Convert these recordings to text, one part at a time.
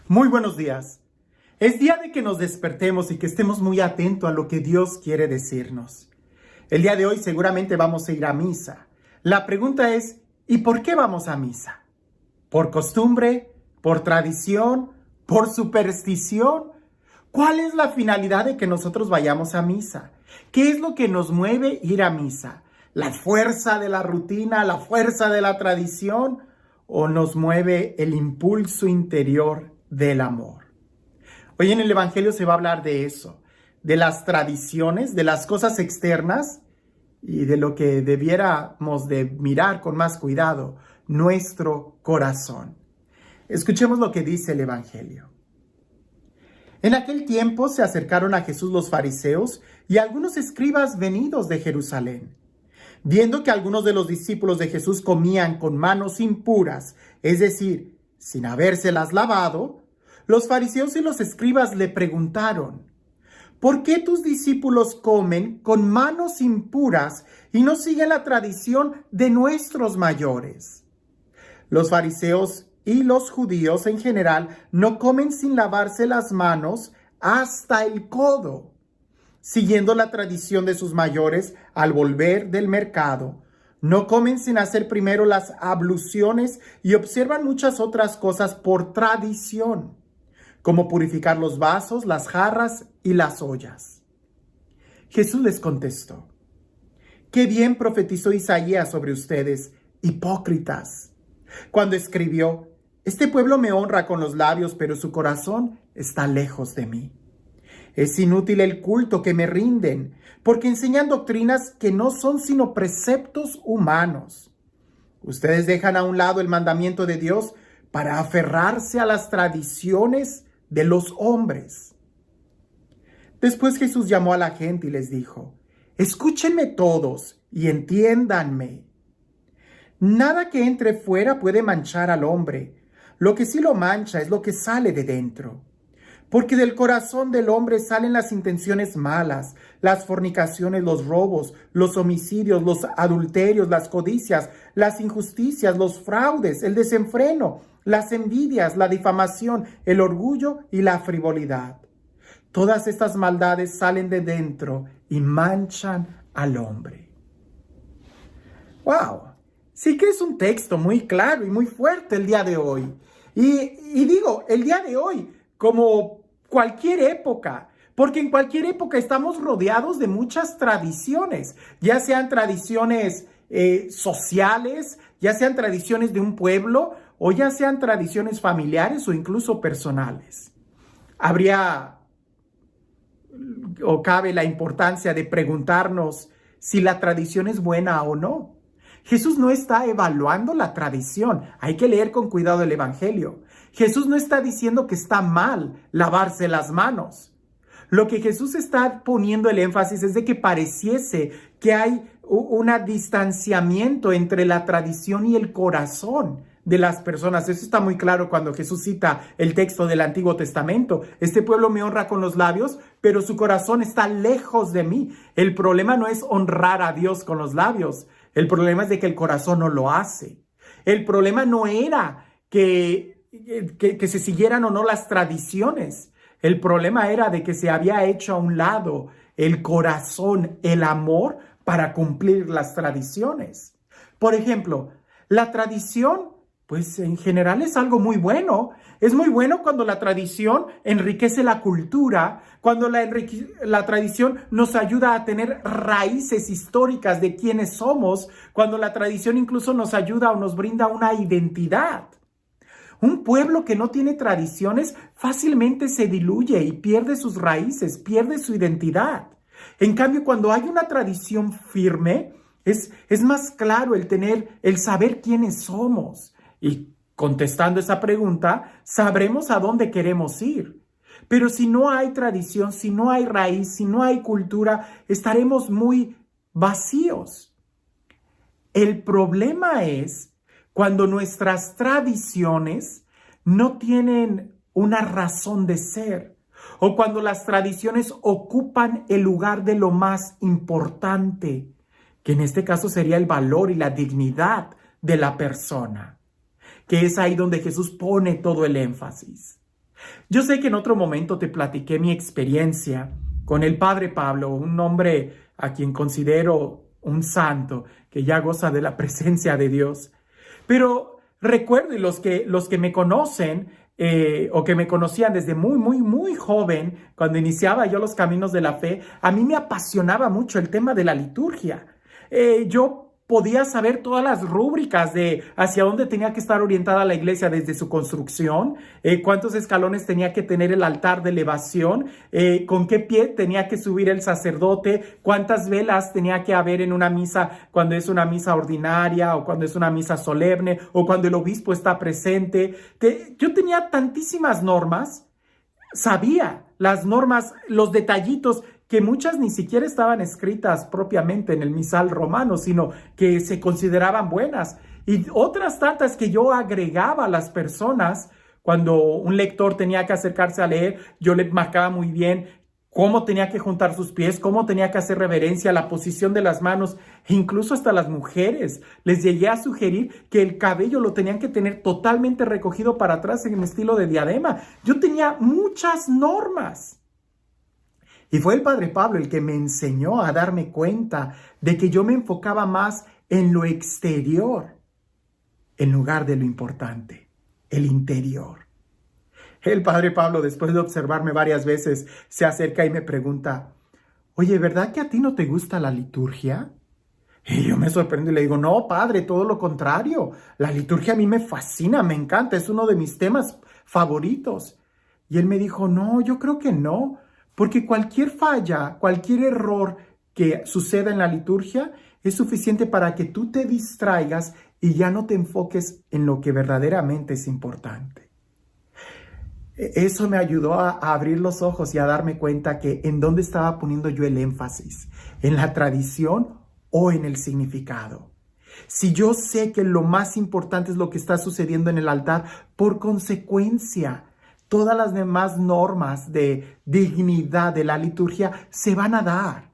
Muy buenos días. Es día de que nos despertemos y que estemos muy atentos a lo que Dios quiere decirnos. El día de hoy seguramente vamos a ir a misa. La pregunta es, ¿y por qué vamos a misa? ¿Por costumbre? ¿Por tradición? ¿Por superstición? ¿Cuál es la finalidad de que nosotros vayamos a misa? ¿Qué es lo que nos mueve ir a misa? ¿La fuerza de la rutina, la fuerza de la tradición? ¿O nos mueve el impulso interior del amor? Hoy en el Evangelio se va a hablar de eso, de las tradiciones, de las cosas externas y de lo que debiéramos de mirar con más cuidado, nuestro corazón. Escuchemos lo que dice el Evangelio. En aquel tiempo se acercaron a Jesús los fariseos y algunos escribas venidos de Jerusalén. Viendo que algunos de los discípulos de Jesús comían con manos impuras, es decir, sin habérselas lavado, los fariseos y los escribas le preguntaron: ¿por qué tus discípulos comen con manos impuras y no siguen la tradición de nuestros mayores? Los fariseos y los judíos en general no comen sin lavarse las manos hasta el codo, siguiendo la tradición de sus mayores al volver del mercado. No comen sin hacer primero las abluciones y observan muchas otras cosas por tradición, como purificar los vasos, las jarras y las ollas. Jesús les contestó: qué bien profetizó Isaías sobre ustedes, hipócritas, cuando escribió: este pueblo me honra con los labios, pero su corazón está lejos de mí. Es inútil el culto que me rinden, porque enseñan doctrinas que no son sino preceptos humanos. Ustedes dejan a un lado el mandamiento de Dios para aferrarse a las tradiciones de los hombres. Después Jesús llamó a la gente y les dijo: escúchenme todos y entiéndanme. Nada que entre fuera puede manchar al hombre. Lo que sí lo mancha es lo que sale de dentro. Porque del corazón del hombre salen las intenciones malas, las fornicaciones, los robos, los homicidios, los adulterios, las codicias, las injusticias, los fraudes, el desenfreno, las envidias, la difamación, el orgullo y la frivolidad. Todas estas maldades salen de dentro y manchan al hombre. ¡Wow! Sí que es un texto muy claro y muy fuerte el día de hoy. Y digo, el día de hoy, como cualquier época, porque en cualquier época estamos rodeados de muchas tradiciones, ya sean tradiciones sociales, ya sean tradiciones de un pueblo, o ya sean tradiciones familiares o incluso personales. Habría o cabe la importancia de preguntarnos si la tradición es buena o no. Jesús no está evaluando la tradición. Hay que leer con cuidado el Evangelio. Jesús no está diciendo que está mal lavarse las manos. Lo que Jesús está poniendo el énfasis es de que pareciese que hay un distanciamiento entre la tradición y el corazón de las personas. Eso está muy claro cuando Jesús cita el texto del Antiguo Testamento. Este pueblo me honra con los labios, pero su corazón está lejos de mí. El problema no es honrar a Dios con los labios. El problema es de que el corazón no lo hace. El problema no era que se siguieran o no las tradiciones. El problema era de que se había hecho a un lado el corazón, el amor para cumplir las tradiciones. Por ejemplo, la tradición, pues en general es algo muy bueno. Es muy bueno cuando la tradición enriquece la cultura, cuando la tradición nos ayuda a tener raíces históricas de quiénes somos, cuando la tradición incluso nos ayuda o nos brinda una identidad. Un pueblo que no tiene tradiciones fácilmente se diluye y pierde sus raíces, pierde su identidad. En cambio, cuando hay una tradición firme, es más claro el saber quiénes somos. Y contestando esa pregunta, sabremos a dónde queremos ir. Pero si no hay tradición, si no hay raíz, si no hay cultura, estaremos muy vacíos. El problema es cuando nuestras tradiciones no tienen una razón de ser, o cuando las tradiciones ocupan el lugar de lo más importante, que en este caso sería el valor y la dignidad de la persona, que es ahí donde Jesús pone todo el énfasis. Yo sé que en otro momento te platiqué mi experiencia con el Padre Pablo, un hombre a quien considero un santo que ya goza de la presencia de Dios. Pero recuerdo, y los que me conocen o que me conocían desde muy, muy, muy joven, cuando iniciaba yo los caminos de la fe, a mí me apasionaba mucho el tema de la liturgia. Yo podía saber todas las rúbricas de hacia dónde tenía que estar orientada la iglesia desde su construcción, cuántos escalones tenía que tener el altar de elevación, con qué pie tenía que subir el sacerdote, cuántas velas tenía que haber en una misa cuando es una misa ordinaria o cuando es una misa solemne o cuando el obispo está presente. Yo tenía tantísimas normas, sabía las normas, los detallitos que muchas ni siquiera estaban escritas propiamente en el misal romano, sino que se consideraban buenas. Y otras tantas que yo agregaba a las personas cuando un lector tenía que acercarse a leer, yo le marcaba muy bien cómo tenía que juntar sus pies, cómo tenía que hacer reverencia, la posición de las manos, e incluso hasta las mujeres. Les llegué a sugerir que el cabello lo tenían que tener totalmente recogido para atrás en estilo de diadema. Yo tenía muchas normas. Y fue el Padre Pablo el que me enseñó a darme cuenta de que yo me enfocaba más en lo exterior en lugar de lo importante, el interior. El Padre Pablo, después de observarme varias veces, se acerca y me pregunta, oye, ¿verdad que a ti no te gusta la liturgia? Y yo me sorprendo y le digo, no, Padre, todo lo contrario. La liturgia a mí me fascina, me encanta, es uno de mis temas favoritos. Y él me dijo, no, yo creo que no. Porque cualquier falla, cualquier error que suceda en la liturgia es suficiente para que tú te distraigas y ya no te enfoques en lo que verdaderamente es importante. Eso me ayudó a abrir los ojos y a darme cuenta que en dónde estaba poniendo yo el énfasis, en la tradición o en el significado. Si yo sé que lo más importante es lo que está sucediendo en el altar, por consecuencia, todas las demás normas de dignidad de la liturgia se van a dar.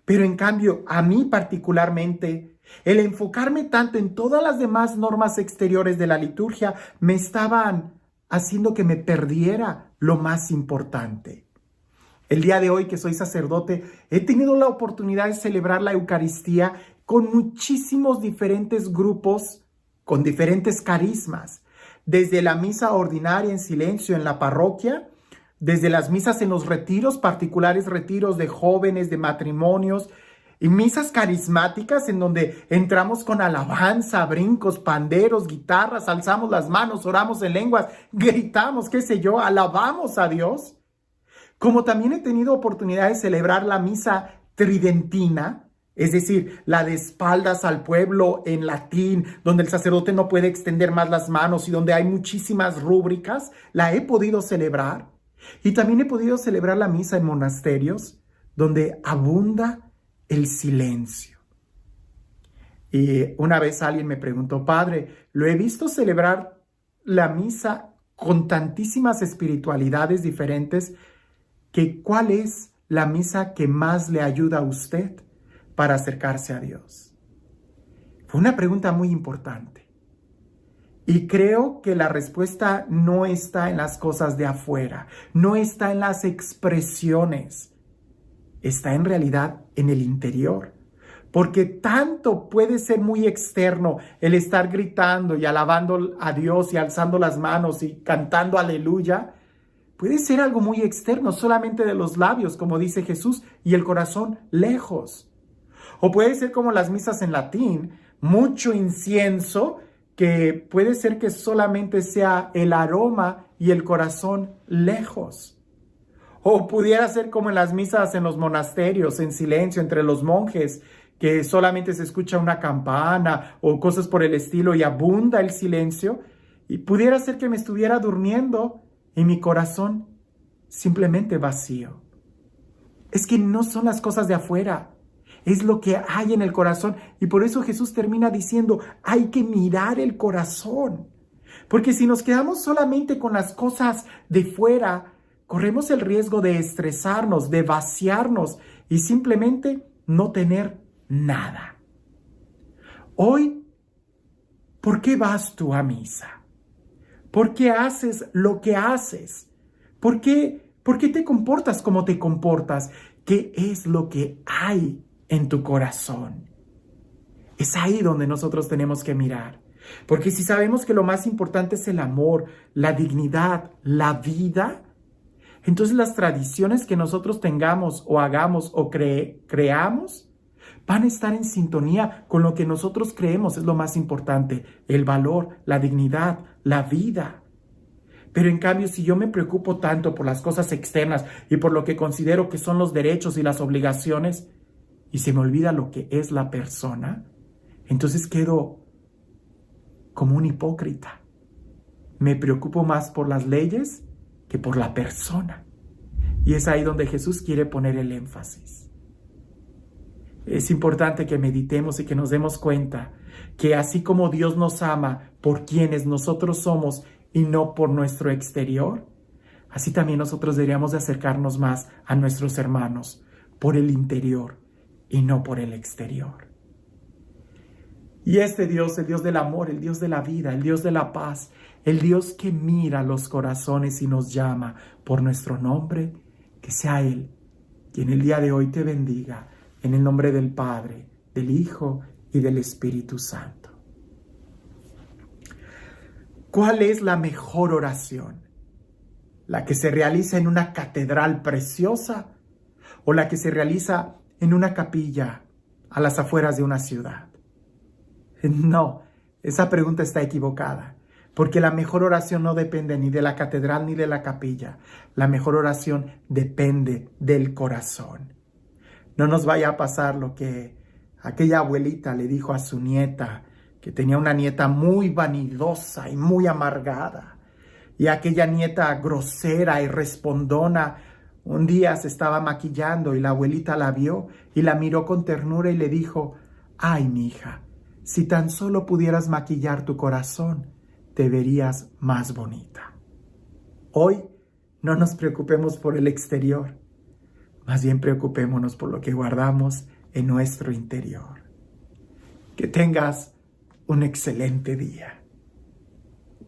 Pero en cambio, a mí particularmente, el enfocarme tanto en todas las demás normas exteriores de la liturgia me estaban haciendo que me perdiera lo más importante. El día de hoy que soy sacerdote, he tenido la oportunidad de celebrar la Eucaristía con muchísimos diferentes grupos, con diferentes carismas. Desde la misa ordinaria en silencio en la parroquia, desde las misas en los retiros, particulares retiros de jóvenes, de matrimonios, y misas carismáticas en donde entramos con alabanza, brincos, panderos, guitarras, alzamos las manos, oramos en lenguas, gritamos, qué sé yo, alabamos a Dios. Como también he tenido oportunidad de celebrar la misa tridentina, es decir, la de espaldas al pueblo en latín, donde el sacerdote no puede extender más las manos y donde hay muchísimas rúbricas, la he podido celebrar. Y también he podido celebrar la misa en monasterios, donde abunda el silencio. Y una vez alguien me preguntó, Padre, lo he visto celebrar la misa con tantísimas espiritualidades diferentes, que ¿cuál es la misa que más le ayuda a usted para acercarse a Dios? Fue una pregunta muy importante. Y creo que la respuesta no está en las cosas de afuera, no está en las expresiones, está en realidad en el interior. Porque tanto puede ser muy externo el estar gritando y alabando a Dios y alzando las manos y cantando aleluya, puede ser algo muy externo, solamente de los labios, como dice Jesús, y el corazón lejos. O puede ser como las misas en latín, mucho incienso, que puede ser que solamente sea el aroma y el corazón lejos. O pudiera ser como en las misas en los monasterios, en silencio, entre los monjes, que solamente se escucha una campana o cosas por el estilo y abunda el silencio. Y pudiera ser que me estuviera durmiendo y mi corazón simplemente vacío. Es que no son las cosas de afuera, es lo que hay en el corazón. Y por eso Jesús termina diciendo, hay que mirar el corazón. Porque si nos quedamos solamente con las cosas de fuera, corremos el riesgo de estresarnos, de vaciarnos y simplemente no tener nada. Hoy, ¿por qué vas tú a misa? ¿Por qué haces lo que haces? ¿Por qué te comportas como te comportas? ¿Qué es lo que hay en tu corazón? Es ahí donde nosotros tenemos que mirar. Porque si sabemos que lo más importante es el amor, la dignidad, la vida, entonces las tradiciones que nosotros tengamos o hagamos o creamos van a estar en sintonía con lo que nosotros creemos es lo más importante, el valor, la dignidad, la vida. Pero en cambio, si yo me preocupo tanto por las cosas externas y por lo que considero que son los derechos y las obligaciones, y se me olvida lo que es la persona, entonces quedo como un hipócrita. Me preocupo más por las leyes que por la persona. Y es ahí donde Jesús quiere poner el énfasis. Es importante que meditemos y que nos demos cuenta que así como Dios nos ama por quienes nosotros somos y no por nuestro exterior, así también nosotros deberíamos de acercarnos más a nuestros hermanos por el interior y no por el exterior. Y este Dios, el Dios del amor, el Dios de la vida, el Dios de la paz, el Dios que mira los corazones y nos llama por nuestro nombre, que sea Él quien el día de hoy te bendiga en el nombre del Padre, del Hijo y del Espíritu Santo. ¿Cuál es la mejor oración? ¿La que se realiza en una catedral preciosa o la que se realiza en una capilla a las afueras de una ciudad? No, esa pregunta está equivocada, porque la mejor oración no depende ni de la catedral ni de la capilla. La mejor oración depende del corazón. No nos vaya a pasar lo que aquella abuelita le dijo a su nieta, que tenía una nieta muy vanidosa y muy amargada. Y aquella nieta grosera y respondona, un día se estaba maquillando y la abuelita la vio y la miró con ternura y le dijo: «Ay, mija, si tan solo pudieras maquillar tu corazón, te verías más bonita». Hoy no nos preocupemos por el exterior, más bien preocupémonos por lo que guardamos en nuestro interior. Que tengas un excelente día.